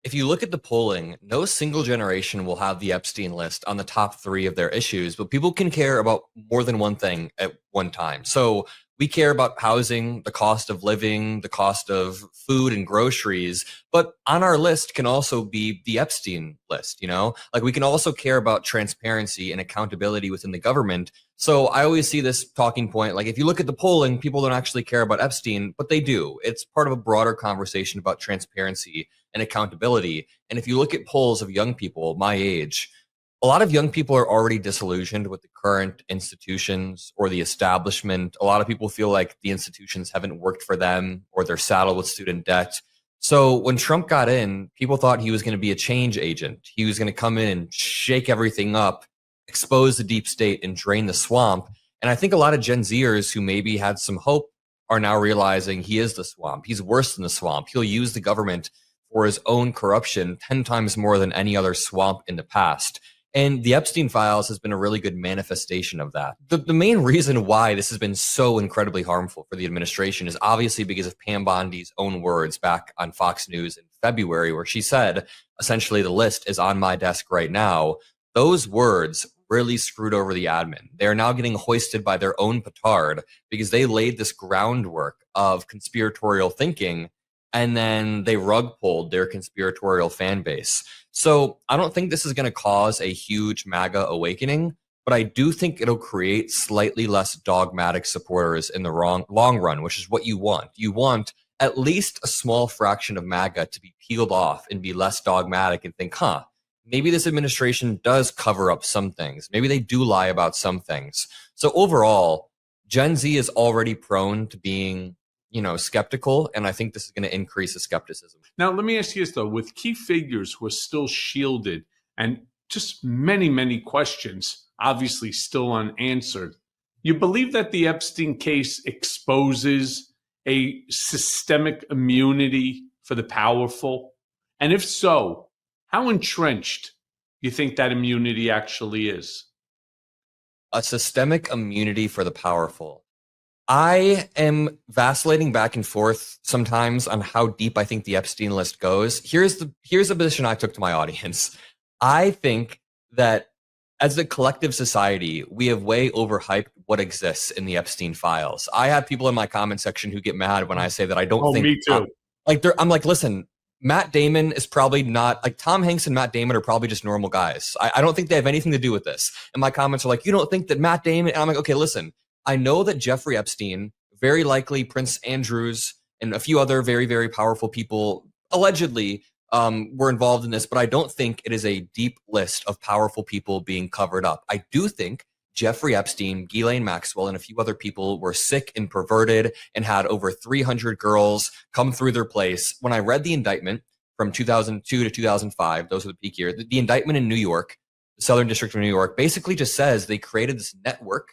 If you look at the polling, no single generation will have the Epstein list on the top three of their issues, but people can care about more than one thing at one time. So we care about housing, the cost of living, the cost of food and groceries, but on our list can also be the Epstein list, Like we can also care about transparency and accountability within the government. So I always see this talking point, like if you look at the polling, people don't actually care about Epstein, but they do. It's part of a broader conversation about transparency and accountability. And if you look at polls of young people my age, a lot of young people are already disillusioned with the current institutions or the establishment. A lot of people feel like the institutions haven't worked for them or they're saddled with student debt. So when Trump got in, people thought he was going to be a change agent. He was going to come in and shake everything up, expose the deep state, and drain the swamp. And I think a lot of Gen Zers who maybe had some hope are now realizing he is the swamp. He's worse than the swamp. He'll use the government for his own corruption 10 times more than any other swamp in the past. And the Epstein files has been a really good manifestation of that. The main reason why this has been so incredibly harmful for the administration is obviously because of Pam Bondi's own words back on Fox News in February, where she said, essentially, the list is on my desk right now. Those words really screwed over the admin. They are now getting hoisted by their own petard because they laid this groundwork of conspiratorial thinking and then they rug pulled their conspiratorial fan base. So I don't think this is going to cause a huge MAGA awakening, but I do think it'll create slightly less dogmatic supporters in the long run, which is what you want. You want at least a small fraction of MAGA to be peeled off and be less dogmatic and think, maybe this administration does cover up some things. Maybe they do lie about some things. So overall, Gen Z is already prone to being skeptical, and I think this is going to increase the skepticism. Now, let me ask you this, though. With key figures who are still shielded and just many, many questions obviously still unanswered, you believe that the Epstein case exposes a systemic immunity for the powerful? And if so, how entrenched do you think that immunity actually is? A systemic immunity for the powerful. I am vacillating back and forth sometimes on how deep I think the Epstein list goes. Here's the position I took to my audience. I think that as a collective society, we have way overhyped what exists in the Epstein files. I have people in my comment section who get mad when I say that I don't think. Me too. I'm like, listen, Matt Damon is probably not, like, Tom Hanks and Matt Damon are probably just normal guys. I don't think they have anything to do with this. And my comments are like, you don't think that Matt Damon, and I'm like, okay, listen, I know that Jeffrey Epstein, very likely Prince Andrews, and a few other very, very powerful people allegedly were involved in this, but I don't think it is a deep list of powerful people being covered up. I do think Jeffrey Epstein, Ghislaine Maxwell, and a few other people were sick and perverted and had over 300 girls come through their place. When I read the indictment from 2002 to 2005, those were the peak years, the indictment in New York, the Southern District of New York, basically just says they created this network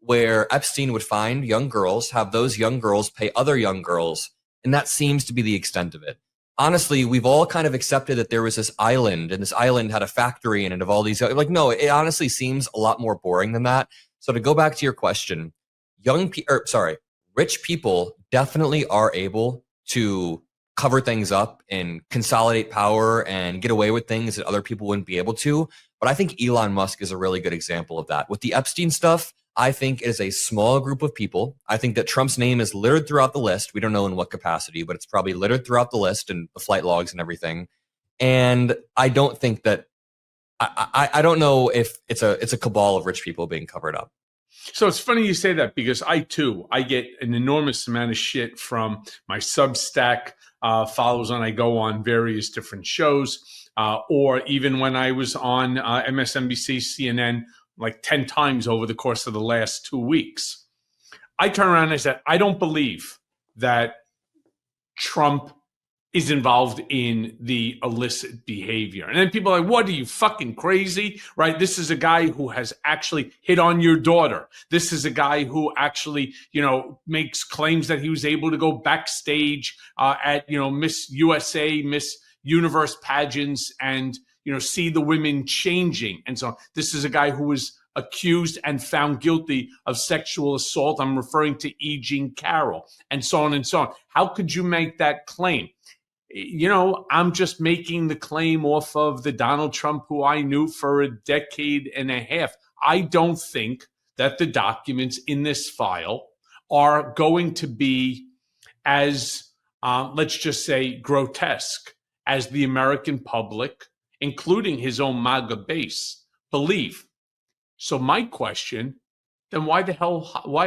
where Epstein would find young girls, have those young girls pay other young girls, and that seems to be the extent of it. Honestly, we've all kind of accepted that there was this island, and this island had a factory in it of all these, like, no, it honestly seems a lot more boring than that. So to go back to your question, rich people definitely are able to cover things up and consolidate power and get away with things that other people wouldn't be able to. But I think Elon Musk is a really good example of that. With the Epstein stuff, I think it is a small group of people. I think that Trump's name is littered throughout the list. We don't know in what capacity, but it's probably littered throughout the list and the flight logs and everything. And I don't think that, I don't know if it's a cabal of rich people being covered up. So it's funny you say that, because I get an enormous amount of shit from my Substack followers when I go on various different shows, or even when I was on MSNBC, CNN, like 10 times over the course of the last 2 weeks. I turn around and I said, I don't believe that Trump is involved in the illicit behavior. And then people are like, what, are you fucking crazy? Right? This is a guy who has actually hit on your daughter. This is a guy who actually, makes claims that he was able to go backstage at, Miss USA, Miss Universe pageants and, see the women changing. And so this is a guy who was accused and found guilty of sexual assault. I'm referring to E. Jean Carroll, and so on and so on. How could you make that claim? I'm just making the claim off of the Donald Trump who I knew for a decade and a half. I don't think that the documents in this file are going to be as, let's just say, grotesque as the American public, including his own MAGA base, believe. So my question, then why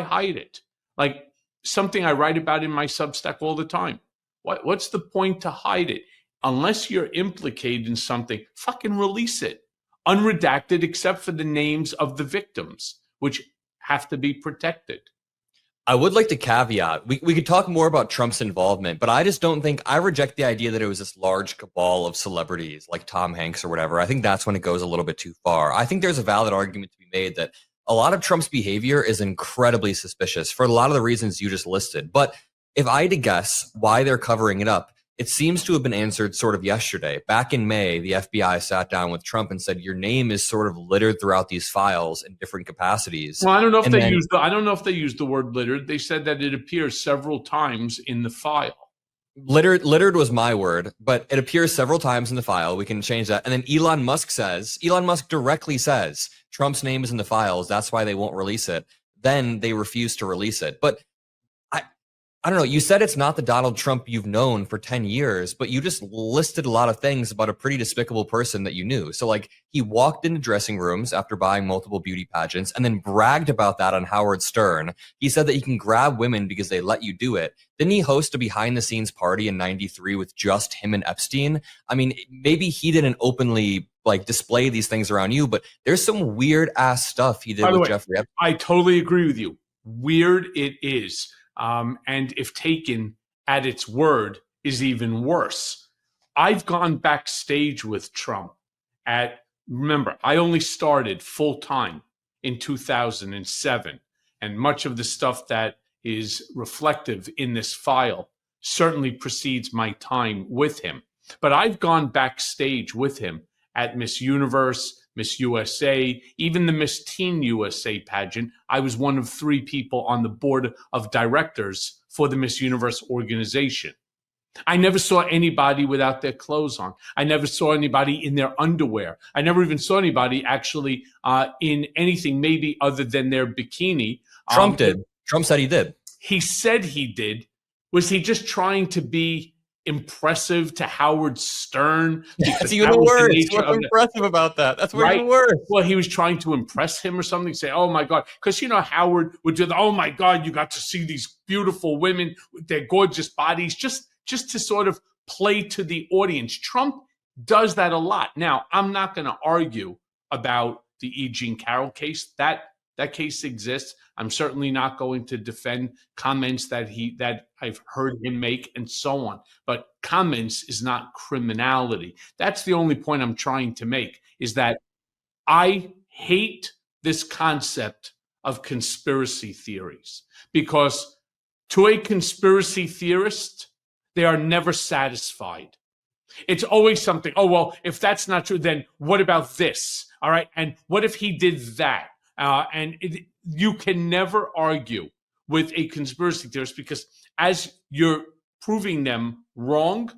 hide it? Like something I write about in my Substack all the time. What's the point to hide it? Unless you're implicated in something, fucking release it. Unredacted except for the names of the victims, which have to be protected. I would like to caveat, we could talk more about Trump's involvement, but I just don't think, I reject the idea that it was this large cabal of celebrities like Tom Hanks or whatever. I think that's when it goes a little bit too far. I think there's a valid argument to be made that a lot of Trump's behavior is incredibly suspicious for a lot of the reasons you just listed. But if I had to guess why they're covering it up, it seems to have been answered sort of yesterday. Back in May, the FBI sat down with Trump and said, your name is sort of littered throughout these files in different capacities. Well, I don't know if they used the word littered. They said that it appears several times in the file. Littered was my word, but it appears several times in the file. We can change that. And then Elon Musk directly says Trump's name is in the files. That's why they won't release it. Then they refuse to release it. But I don't know. You said it's not the Donald Trump you've known for 10 years, but you just listed a lot of things about a pretty despicable person that you knew. So like he walked into dressing rooms after buying multiple beauty pageants and then bragged about that on Howard Stern. He said that he can grab women because they let you do it. Didn't he host a behind the scenes party in '93 with just him and Epstein? I mean, maybe he didn't openly like display these things around you, but there's some weird ass stuff he did with Jeffrey Epstein. I totally agree with you. Weird it is. And if taken at its word, is even worse. I've gone backstage with Trump remember, I only started full time in 2007, and much of the stuff that is reflective in this file certainly precedes my time with him. But I've gone backstage with him at Miss Universe, Miss USA, even the Miss Teen USA pageant. I was one of 3 people on the board of directors for the Miss Universe organization. I never saw anybody without their clothes on. I never saw anybody in their underwear. I never even saw anybody actually in anything maybe other than their bikini. Trump did. Trump said he did. He said he did. Was he just trying to be impressive to Howard Stern? That's even worse. What's impressive about that? That's even worse. Well, he was trying to impress him or something. Say, oh my God. Because, Howard would do oh my God, you got to see these beautiful women with their gorgeous bodies, just to sort of play to the audience. Trump does that a lot. Now, I'm not going to argue about the E. Jean Carroll case. That case exists. I'm certainly not going to defend comments that I've heard him make and so on. But comments is not criminality. That's the only point I'm trying to make, is that I hate this concept of conspiracy theories, because to a conspiracy theorist, they are never satisfied. It's always something. Oh, well, if that's not true, then what about this? All right. And what if he did that? You can never argue with a conspiracy theorist, because as you're proving them wrong,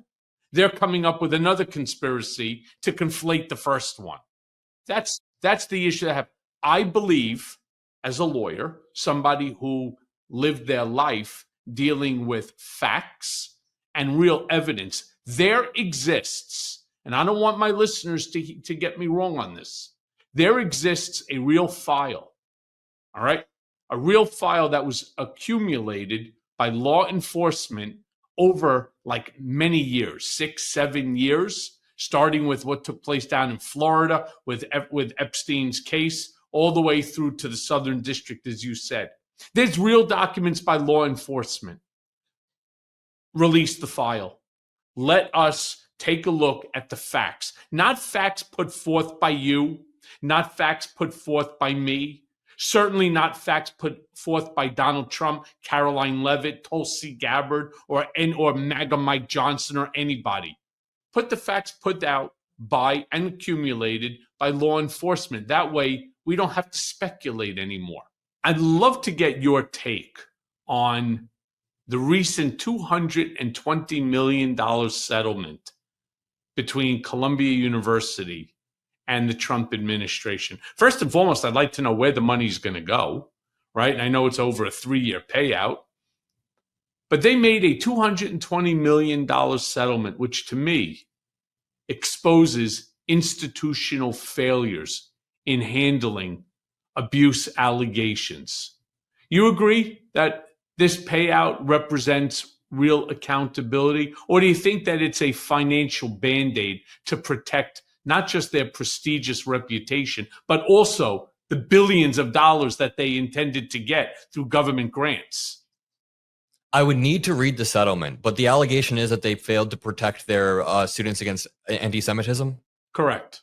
they're coming up with another conspiracy to conflate the first one. That's the issue that I have. I believe, as a lawyer, somebody who lived their life dealing with facts and real evidence, there exists, and I don't want my listeners to get me wrong on this, there exists a real file, all right? A real file that was accumulated by law enforcement over like many years, 6-7 years, starting with what took place down in Florida with Epstein's case, all the way through to the Southern District, as you said. There's real documents by law enforcement. Release the file. Let us take a look at the facts, not facts put forth by you, not facts put forth by me, certainly not facts put forth by Donald Trump, Caroline Leavitt, Tulsi Gabbard, or MAGA Mike Johnson, or anybody. Put the facts put out by and accumulated by law enforcement. That way, we don't have to speculate anymore. I'd love to get your take on the recent $220 million settlement between Columbia University and the Trump administration. First and foremost, I'd like to know where the money's going to go, right? And I know it's over a 3-year payout, but they made a $220 million settlement, which to me exposes institutional failures in handling abuse allegations. You agree that this payout represents real accountability? Or do you think that it's a financial band-aid to protect not just their prestigious reputation, but also the billions of dollars that they intended to get through government grants? I would need to read the settlement, but the allegation is that they failed to protect their students against anti-Semitism. Correct.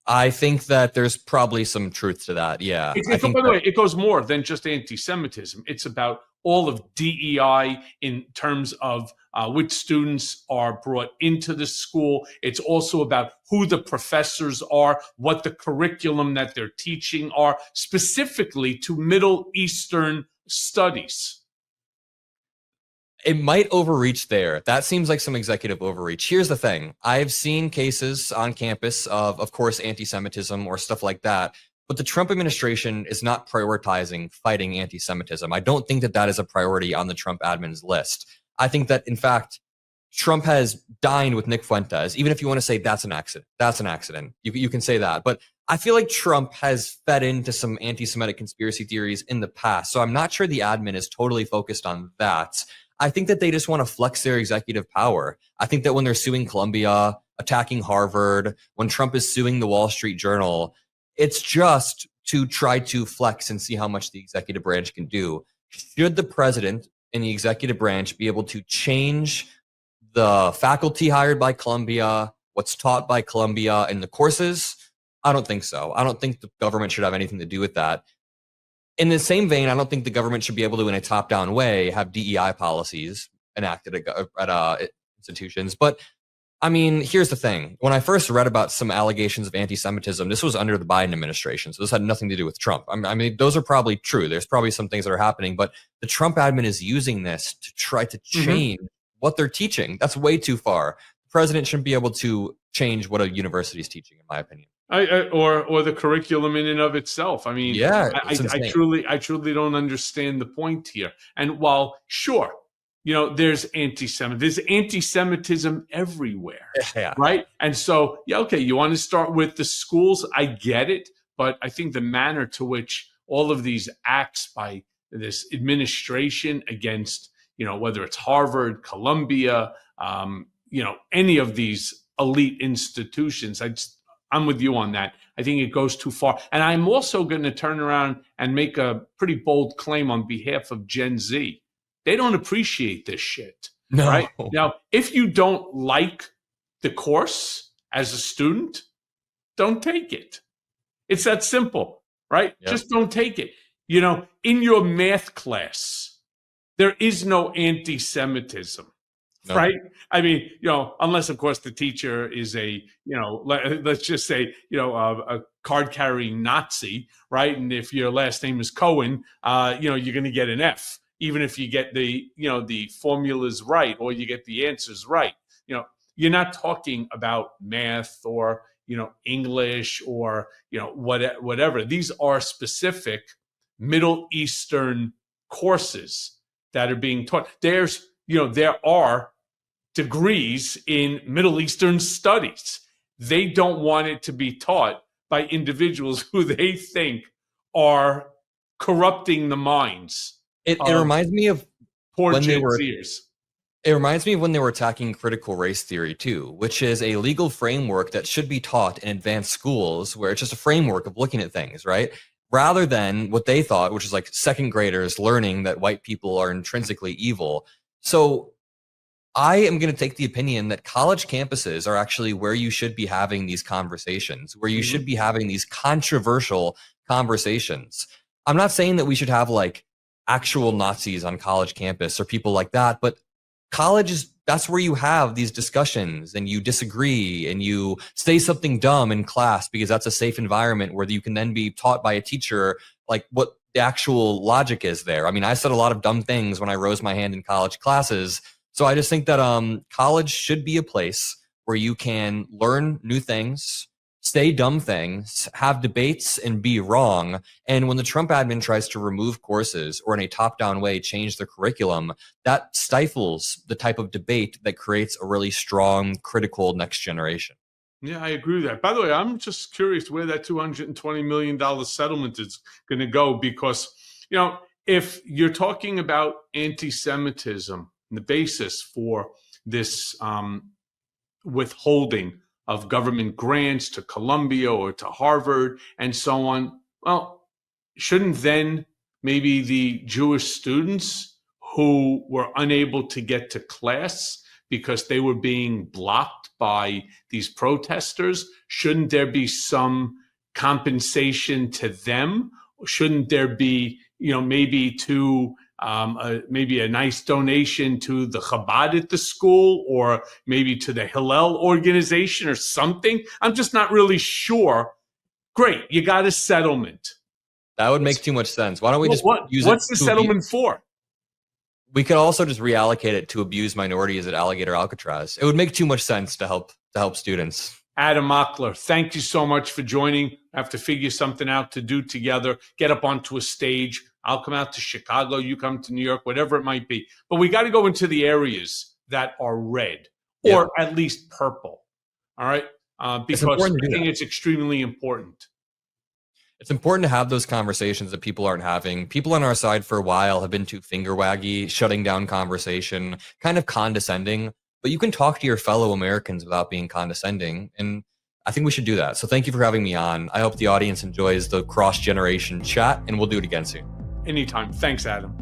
I think that there's probably some truth to that. Yeah. By the way, it goes more than just anti-Semitism. It's about all of DEI in terms of which students are brought into the school. It's also about who the professors are, what the curriculum that they're teaching are, specifically to Middle Eastern studies. It might overreach there. That seems like some executive overreach. Here's the thing. I've seen cases on campus of course, anti-Semitism or stuff like that. But the Trump administration is not prioritizing fighting anti-Semitism. I don't think that that is a priority on the Trump admin's list. I think that, in fact, Trump has dined with Nick Fuentes. Even if you want to say that's an accident. You can say that. But I feel like Trump has fed into some anti-Semitic conspiracy theories in the past. So I'm not sure the admin is totally focused on that. I think that they just want to flex their executive power. I think that when they're suing Columbia, attacking Harvard, when Trump is suing the Wall Street Journal, it's just to try to flex and see how much the executive branch can do. Should the president and the executive branch be able to change the faculty hired by Columbia, what's taught by Columbia in the courses? I don't think so. I don't think the government should have anything to do with that. In the same vein, I don't think the government should be able to, in a top-down way, have DEI policies enacted at institutions. But I mean, here's the thing. When I first read about some allegations of anti-Semitism, this was under the Biden administration. So this had nothing to do with Trump. I mean, those are probably true. There's probably some things that are happening, but the Trump admin is using this to try to change what they're teaching. That's way too far. The president shouldn't be able to change what a university is teaching, in my opinion. Or the curriculum in and of itself. I mean, yeah, I truly don't understand the point here. And while sure, there's anti-Semitism everywhere, right? And so, okay, you want to start with the schools. I get it, but I think the manner to which all of these acts by this administration against, whether it's Harvard, Columbia, any of these elite institutions, I'm with you on that. I think it goes too far. And I'm also going to turn around and make a pretty bold claim on behalf of Gen Z. They don't appreciate this shit, right? Now, if you don't like the course as a student, don't take it. It's that simple, right? Yep. Just don't take it. In your math class, there is no anti-Semitism. Nope. Right. I mean, unless, of course, the teacher is let's just say, a card carrying Nazi. Right. And if your last name is Cohen, you're going to get an F, even if you get the formulas right or you get the answers right. You're not talking about math or, English or, whatever. These are specific Middle Eastern courses that are being taught. There are degrees in Middle Eastern studies. They don't want it to be taught by individuals who they think are corrupting the minds. It reminds me of poor Gen Zers. It reminds me of when they were attacking critical race theory too, which is a legal framework that should be taught in advanced schools, where it's just a framework of looking at things, right? Rather than what they thought, which is like second graders learning that white people are intrinsically evil. So I am going to take the opinion that college campuses are actually where you should be having these conversations, where you should be having these controversial conversations. I'm not saying that we should have like actual Nazis on college campus or people like that, but that's where you have these discussions and you disagree and you say something dumb in class because that's a safe environment where you can then be taught by a teacher like what the actual logic is there. I mean, I said a lot of dumb things when I rose my hand in college classes. So I just think that college should be a place where you can learn new things, say dumb things, have debates, and be wrong. And when the Trump admin tries to remove courses or in a top-down way change the curriculum, that stifles the type of debate that creates a really strong, critical next generation. Yeah, I agree with that. By the way, I'm just curious where that $220 million settlement is going to go, because, if you're talking about anti-Semitism, the basis for this withholding of government grants to Columbia or to Harvard and so on, well, shouldn't then maybe the Jewish students who were unable to get to class because they were being blocked by these protesters, shouldn't there be some compensation to them? Shouldn't there be, maybe maybe a nice donation to the Chabad at the school, or maybe to the Hillel organization or something? I'm just not really sure. Great, you got a settlement. That would make too much sense. Why don't we just use it? What's the settlement for? We could also just reallocate it to abuse minorities at Alligator Alcatraz. It would make too much sense to help students. Adam Mockler, thank you so much for joining. I have to figure something out to do together, get up onto a stage. I'll come out to Chicago, you come to New York, whatever it might be. But we got to go into the areas that are red, or at least purple. All right? Because I think it's extremely important. It's important to have those conversations that people aren't having. People on our side for a while have been too finger waggy, shutting down conversation, kind of condescending. But you can talk to your fellow Americans without being condescending. And I think we should do that. So thank you for having me on. I hope the audience enjoys the cross-generation chat, and we'll do it again soon. Anytime. Thanks, Adam.